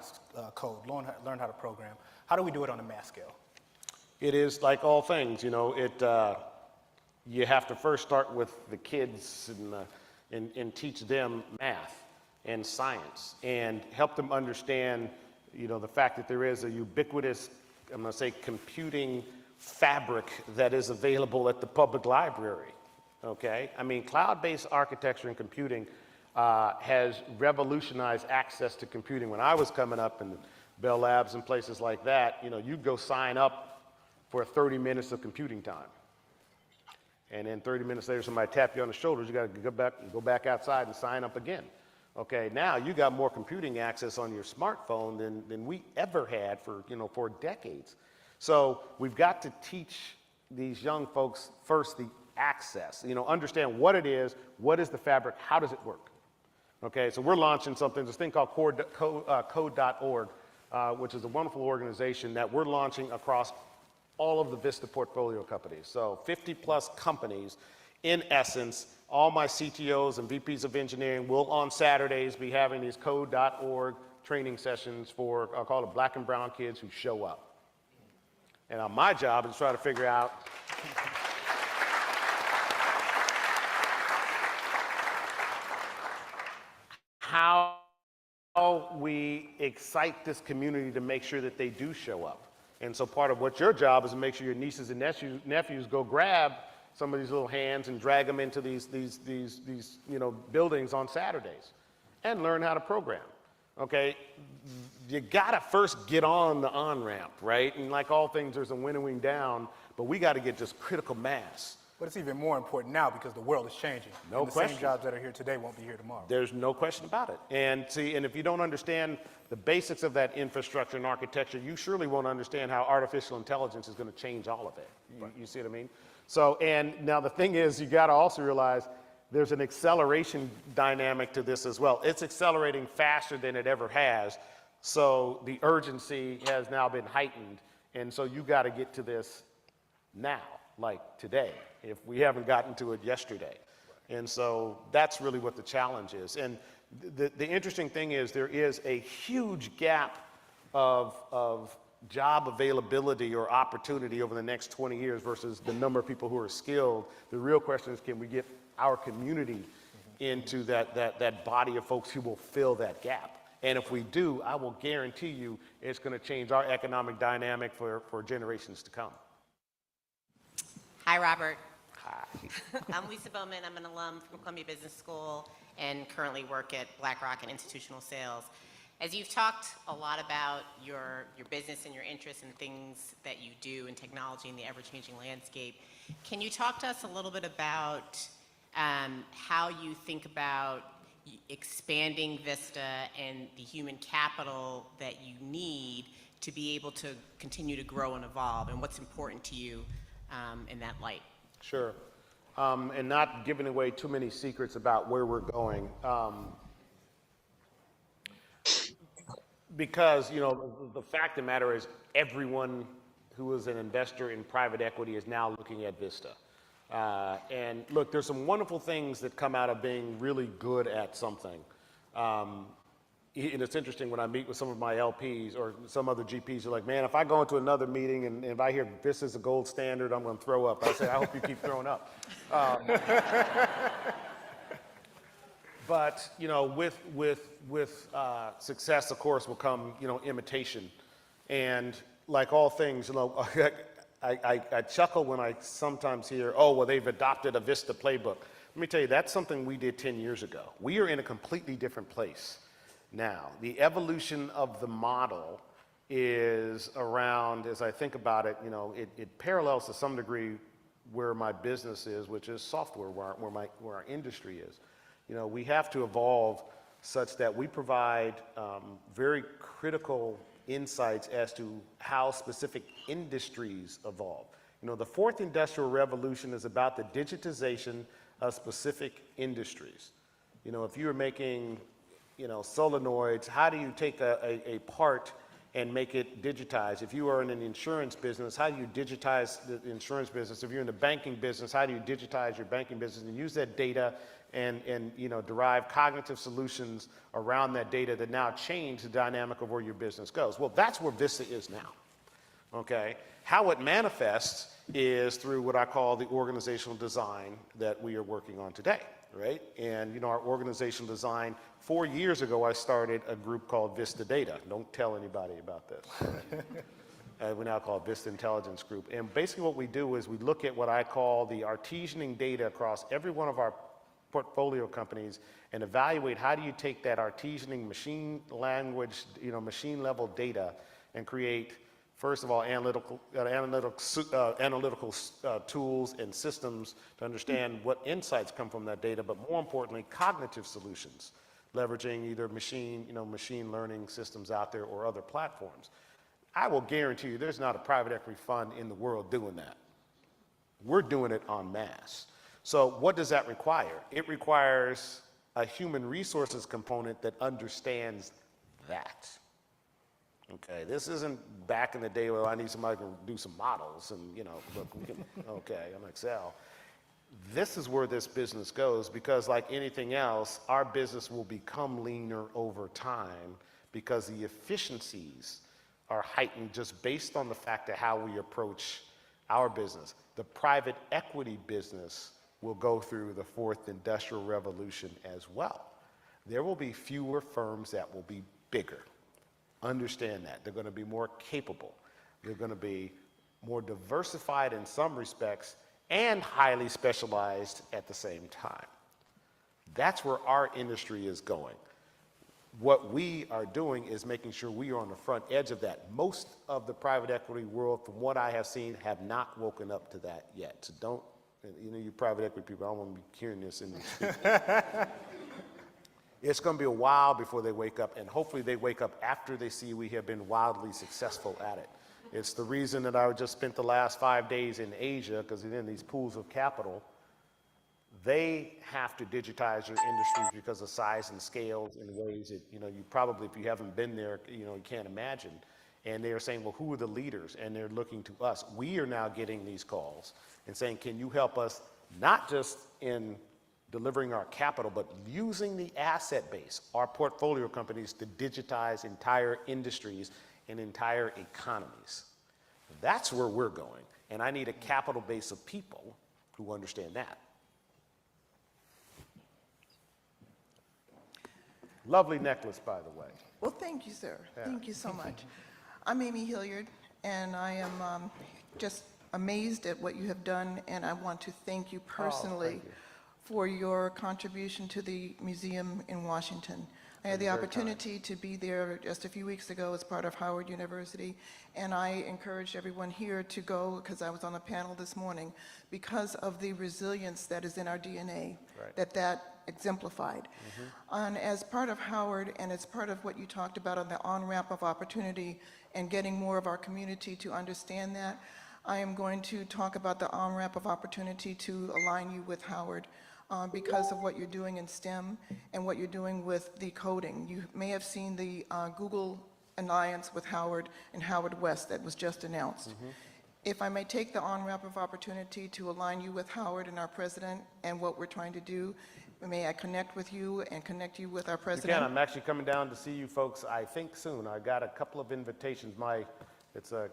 S4: code, learn how to program. How do we do it on a mass scale?
S5: It is like all things, you have to first start with the kids and teach them math and science and help them understand, the fact that there is a ubiquitous, I'm going to say, computing fabric that is available at the public library, okay? I mean, cloud-based architecture and computing has revolutionized access to computing. When I was coming up in Bell Labs and places like that, you'd go sign up for 30 minutes of computing time. And then 30 minutes later, somebody tap you on the shoulders, you got to go back outside and sign up again. Okay, now you got more computing access on your smartphone than we ever had for decades. So we've got to teach these young folks first the access, understand what it is, what is the fabric, how does it work? Okay, so we're launching something, this thing called code.org, which is a wonderful organization that we're launching across all of the Vista portfolio companies. So 50 plus companies, in essence. All my CTOs and VPs of engineering will on Saturdays be having these code.org training sessions for, I'll call it black and brown kids who show up. And my job is to try to figure out how we excite this community to make sure that they do show up. And so part of what your job is to make sure your nieces and nephews go grab some of these little hands and drag them into these buildings on Saturdays and learn how to program. Okay, you gotta first get on the on-ramp, right? And like all things, there's a winnowing down, but we gotta get just critical mass.
S4: But it's even more important now because the world is changing.
S5: No question.
S4: The same jobs that are here today won't be here tomorrow.
S5: There's no question about it. And if you don't understand the basics of that infrastructure and architecture, you surely won't understand how artificial intelligence is gonna change all of it. You see what I mean? So, and now the thing is, you got to also realize there's an acceleration dynamic to this as well. It's accelerating faster than it ever has. So the urgency has now been heightened. And so you got to get to this now, like today, if we haven't gotten to it yesterday. And so that's really what the challenge is. And the interesting thing is there is a huge gap of job availability or opportunity over the next 20 years versus the number of people who are skilled. The real question is, can we get our community into that body of folks who will fill that gap? And if we do, I will guarantee you it's going to change our economic dynamic for generations to come.
S6: Hi, Robert.
S5: Hi.
S6: I'm Lisa Bowman. I'm an alum from Columbia Business School and currently work at BlackRock in institutional sales. As you've talked a lot about your business and your interests in things that you do in technology and the ever-changing landscape, can you talk to us a little bit about how you think about expanding Vista and the human capital that you need to be able to continue to grow and evolve, and what's important to you in that light?
S5: Sure. And not giving away too many secrets about where we're going. Because, the fact of the matter is everyone who is an investor in private equity is now looking at Vista. And look, there's some wonderful things that come out of being really good at something. and it's interesting when I meet with some of my LPs or some other GPs, they're like, man, if I go into another meeting and if I hear this is a gold standard, I'm going to throw up. I say, I hope you keep throwing up. But, you know, with success, of course, will come, you know, imitation. And like all things, you know, I chuckle when I sometimes hear, oh, well, they've adopted a Vista playbook. Let me tell you, that's something we did 10 years ago. We are in a completely different place now. The evolution of the model is around, as I think about it, you know, it parallels to some degree where my business is, which is software, where our industry is. You know, we have to evolve such that we provide very critical insights as to how specific industries evolve. You know, the fourth industrial revolution is about the digitization of specific industries. You know, if you're making, you know, solenoids, how do you take a part and make it digitized? If you are in an insurance business, how do you digitize the insurance business? If you're in the banking business, how do you digitize your banking business and use that data and you know, derive cognitive solutions around that data that now change the dynamic of where your business goes? Well, that's where Vista is now, okay? How it manifests is through what I call the organizational design that we are working on today, right? And, you know, our organizational design, 4 years ago, I started a group called Vista Data. Don't tell anybody about this. We now call it Vista Intelligence Group. And basically what we do is we look at what I call the artisaning data across every one of our portfolio companies and evaluate how do you take that artisaning machine language, you know, machine level data and create, first of all, analytical tools and systems to understand what insights come from that data, but more importantly, cognitive solutions, leveraging either machine learning systems out there or other platforms. I will guarantee you there's not a private equity fund in the world doing that. We're doing it en masse. So what does that require? It requires a human resources component that understands that. Okay, this isn't back in the day where I need somebody to do some models and, you know, look, we can, okay, I'm Excel. This is where this business goes because like anything else, our business will become leaner over time because the efficiencies are heightened just based on the fact of how we approach our business. The private equity business will go through the fourth industrial revolution as well. There will be fewer firms that will be bigger. Understand that. They're going to be more capable. They're going to be more diversified in some respects and highly specialized at the same time. That's where our industry is going. What we are doing is making sure we are on the front edge of that. Most of the private equity world, from what I have seen, have not woken up to that yet. So don't, you know, you private equity people, I don't want to be hearing this in the It's going to be a while before they wake up, and hopefully they wake up after they see we have been wildly successful at it. It's the reason that I just spent the last 5 days in Asia, because in these pools of capital, they have to digitize their industries because of size and scales in ways that, you know, you probably, if you haven't been there, you know, you can't imagine. And they are saying, well, who are the leaders? And they're looking to us. We are now getting these calls and saying, can you help us not just in delivering our capital, but using the asset base, our portfolio companies, to digitize entire industries and entire economies. That's where we're going. And I need a capital base of people who understand that. Lovely necklace, by the way.
S7: Well, thank you, sir.
S5: Yeah.
S7: Thank you so much. I'm Amy Hilliard, and I am just amazed at what you have done, and I want to thank you personally
S5: thank you.
S7: for your contribution to the museum in Washington. I had the opportunity to be there just a few weeks ago as part of Howard University, and I encouraged everyone here to go because I was on a panel this morning because of the resilience that is in our DNA,
S5: Right.
S7: that exemplified. And as part of Howard and as part of what you talked about on the on-ramp of opportunity and getting more of our community to understand that, I am going to talk about the on-ramp of opportunity to align you with Howard. Because of what you're doing in STEM and what you're doing with the coding. You may have seen the Google alliance with Howard and Howard West that was just announced. If I may take the on-ramp of opportunity to align you with Howard and our president and what we're trying to do, may I connect with you and connect you with our
S5: You
S7: president?
S5: can. I'm actually coming down to see you folks, I think soon. I got a couple of invitations. It's a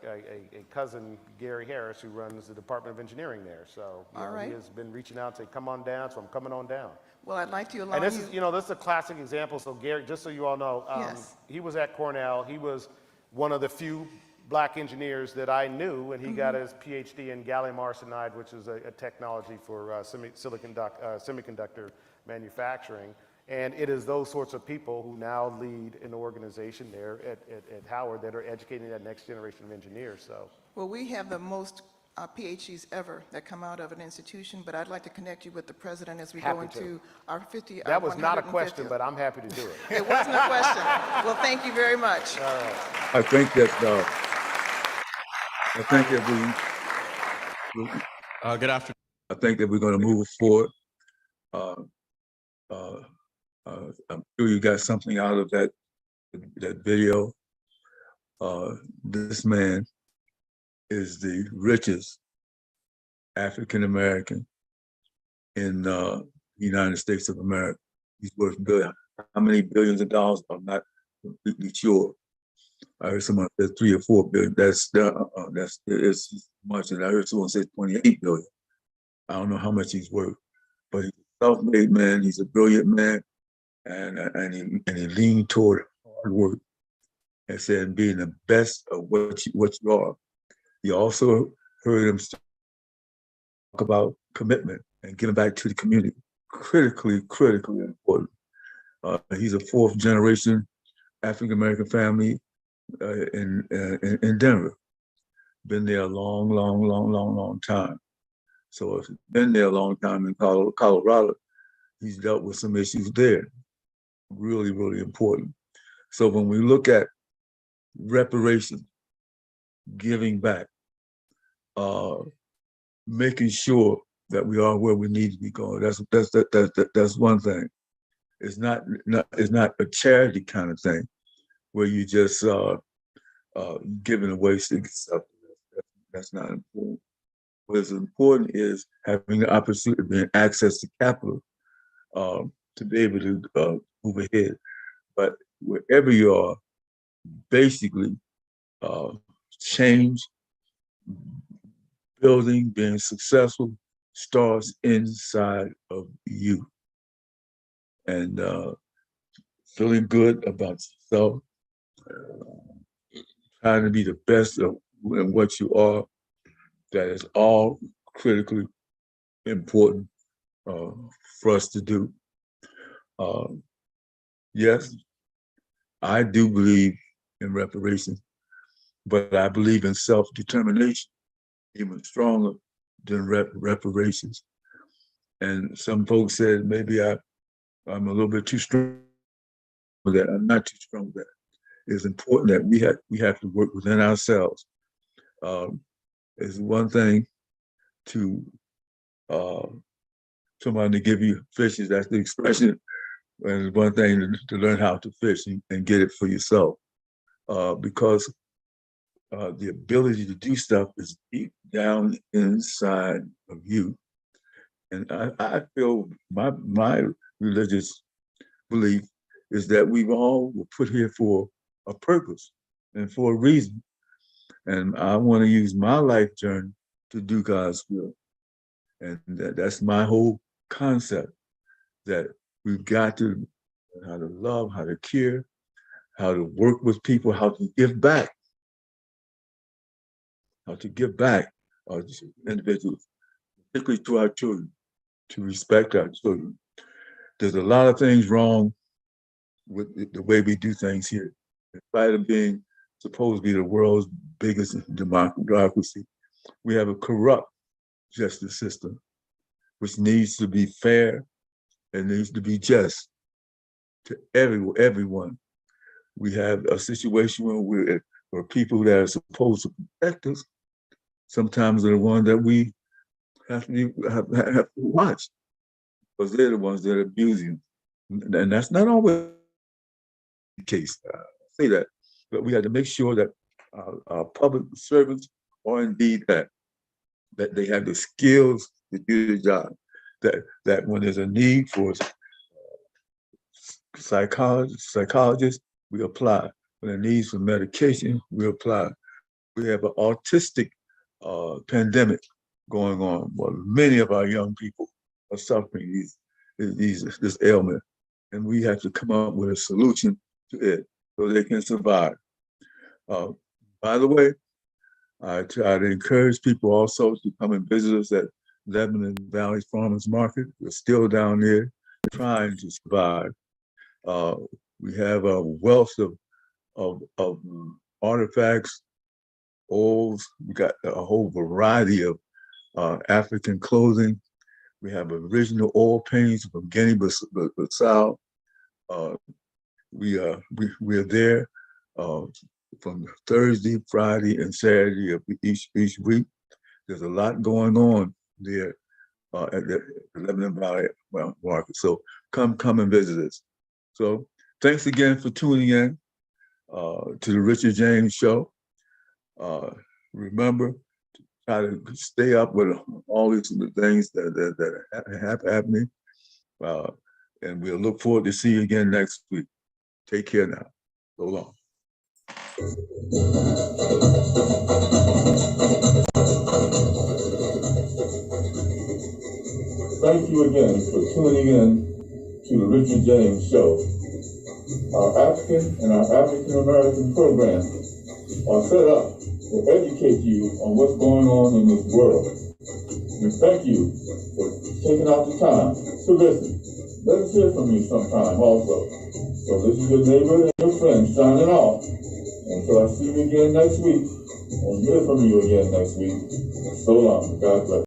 S5: cousin, Gary Harris, who runs the Department of Engineering there. So
S7: All right.
S5: he has been reaching out, saying, come on down, so I'm coming on down.
S7: Well, I'd like to
S5: And
S7: align
S5: this
S7: you.
S5: is, this is a classic example. So Gary, just so you all know,
S7: Yes.
S5: he was at Cornell. He was one of the few black engineers that I knew, and he got his PhD in gallium arsenide, which is a technology for semiconductor manufacturing. And it is those sorts of people who now lead an organization there at Howard that are educating that next generation of engineers. So,
S7: Well, we have the most PhDs ever that come out of an institution, but I'd like to connect you with the president as we go
S5: Happy to.
S7: into our 50.
S5: that was not a question,
S7: 150th.
S5: but I'm happy to do it.
S7: It wasn't a question. Well, thank you very much.
S2: I think that
S8: Good afternoon.
S2: I think that we're going to move forward. Uh, uh, I'm sure you got something out of that video. This man is the richest African American in the United States of America. He's worth how many billions of dollars? I'm not completely sure. I heard someone say 3 or 4 billion. That's it's much, and I heard someone say 28 billion. I don't know how much he's worth, but he's a self-made man. He's a brilliant man, and he leaned toward hard work and said being the best of what you are. You also heard him talk about commitment and giving back to the community. Critically important. He's a 4th generation African American family in Denver. Been there a long time. So if he's been there a long time in Colorado, he's dealt with some issues there. Really important. So when we look at reparations, giving back, making sure that we are where we need to be going. That's one thing. It's not a charity kind of thing where you just giving away stuff. That's not important. What is important is having the opportunity, being access to capital to be able to move ahead. But wherever you are, basically change, building, being successful starts inside of you. And feeling good about yourself, trying to be the best of in what you are, that is all critically important for us to do. Yes, I do believe in reparations, but I believe in self-determination even stronger than reparations. And some folks said maybe I'm a little bit too strong for that. I'm not too strong for that. It's important that we have to work within ourselves. It's one thing to someone to give you fishes, that's the expression, and it's one thing to learn how to fish and get it for yourself. Because the ability to do stuff is deep down inside of you. And I feel my religious belief is that we all were put here for a purpose and for a reason. And I want to use my life journey to do God's will. And that's my whole concept, that we've got to learn how to love, how to care, how to work with people, how to give back. How to give back as individuals, particularly to our children, to respect our children. There's a lot of things wrong with the way we do things here. In spite of being supposed to be the world's biggest democracy, we have a corrupt justice system, which needs to be fair and needs to be just to everyone. We have a situation where people that are supposed to protect us sometimes are the ones that we have to watch, because they're the ones that are abusing. And that's not always the case. I say that, but we have to make sure that our public servants or indeed that they have the skills to do the job. That when there's a need for psychologists, we apply. When there needs for medication, we apply. We have an autistic pandemic going on. Well, many of our young people are suffering this ailment, and we have to come up with a solution to it so they can survive. By the way, I try to encourage people also to come and visit us at Lebanon Valley Farmers Market. We're still down there trying to survive. We have a wealth of artifacts, oils. We got a whole variety of African clothing. We have original oil paintings from Guinea-Bissau. We are there from Thursday, Friday, and Saturday of each week. There's a lot going on there at the Lebanon Valley Market. So come and visit us. So thanks again for tuning in to the Richard James Show. Remember, try to stay up with all these things that are happening. And we'll look forward to see you again next week. Take care now. So long. Thank you again for tuning in to the Richard James Show. Our African and our African American programs are set up to educate you on what's going on in this world. We thank you for taking out the time to listen. Let us hear from you sometime also. So this is your neighbor and your friend signing off. Until I see you again next week, and hear from you again next week. So long. God bless.